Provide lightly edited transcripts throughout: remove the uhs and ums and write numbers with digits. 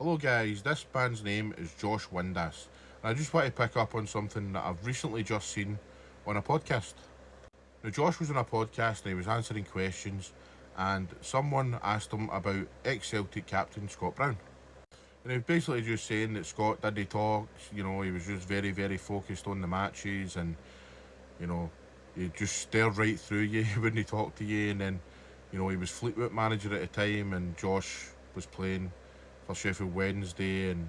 Hello guys, this band's name is Josh Windass, and I just want to pick up on something that I've recently just seen on a podcast. Now Josh was on a podcast and he was answering questions, and someone asked him about ex-Celtic captain Scott Brown. And he was basically just saying that Scott didn't talk, he was just very, very focused on the matches, and you know, he just stared right through you when he talked to you. And then, he was Fleetwood manager at the time, and Josh was playing for Sheffield Wednesday, and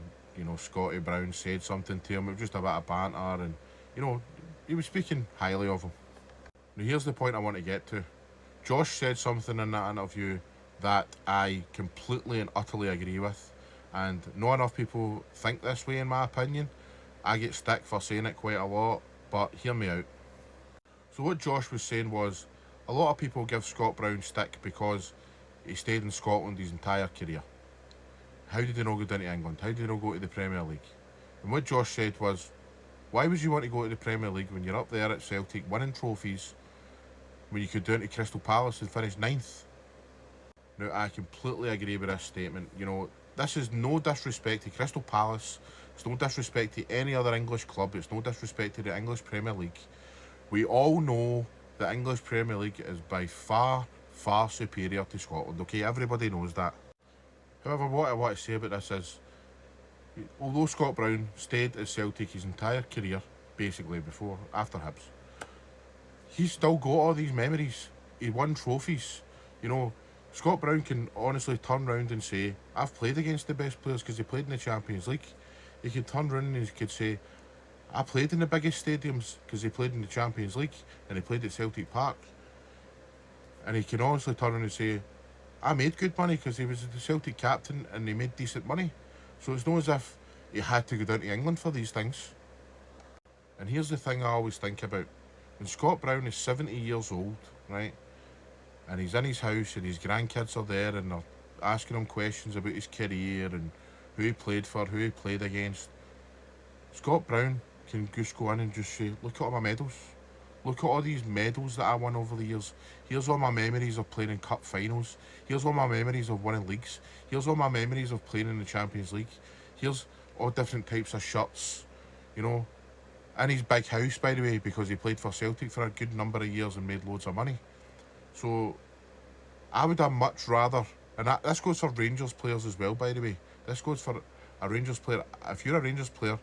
Scotty Brown said something to him. It was just a bit of banter, and he was speaking highly of him. Now here's the point I want to get to. Josh said something in that interview that I completely and utterly agree with, and not enough people think this way in my opinion. I get stick for saying it quite a lot, but hear me out. So what Josh was saying was, a lot of people give Scott Brown stick because he stayed in Scotland his entire career. How did he not go down to England? How did he not go to the Premier League? And what Josh said was, why would you want to go to the Premier League when you're up there at Celtic winning trophies, when you could go down to Crystal Palace and finish ninth? Now, I completely agree with this statement. This is no disrespect to Crystal Palace. It's no disrespect to any other English club. It's no disrespect to the English Premier League. We all know the English Premier League is by far, far superior to Scotland. Okay, everybody knows that. However, what I want to say about this is, although Scott Brown stayed at Celtic his entire career, basically after Hibs, he's still got all these memories. He won trophies. Scott Brown can honestly turn around and say, I've played against the best players because he played in the Champions League. He could turn around and he could say, I played in the biggest stadiums because he played in the Champions League and he played at Celtic Park. And he can honestly turn around and say, I made good money because he was the Celtic captain and he made decent money. So it's not as if he had to go down to England for these things. And here's the thing I always think about. When Scott Brown is 70 years old, right, and he's in his house and his grandkids are there and they're asking him questions about his career and who he played for, who he played against, Scott Brown can just go in and just say, look at all my medals. Look at all these medals that I won over the years. Here's all my memories of playing in cup finals. Here's all my memories of winning leagues. Here's all my memories of playing in the Champions League. Here's all different types of shirts, in his big house, by the way, because he played for Celtic for a good number of years and made loads of money. So I would have much rather, and this goes for Rangers players as well, by the way. This goes for a Rangers player. If you're a Rangers player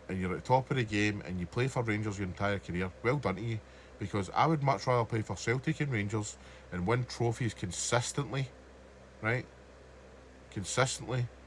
and you're at the top of the game and you play for Rangers your entire career, well done to you, because I would much rather play for Celtic and Rangers and win trophies consistently, right? Consistently,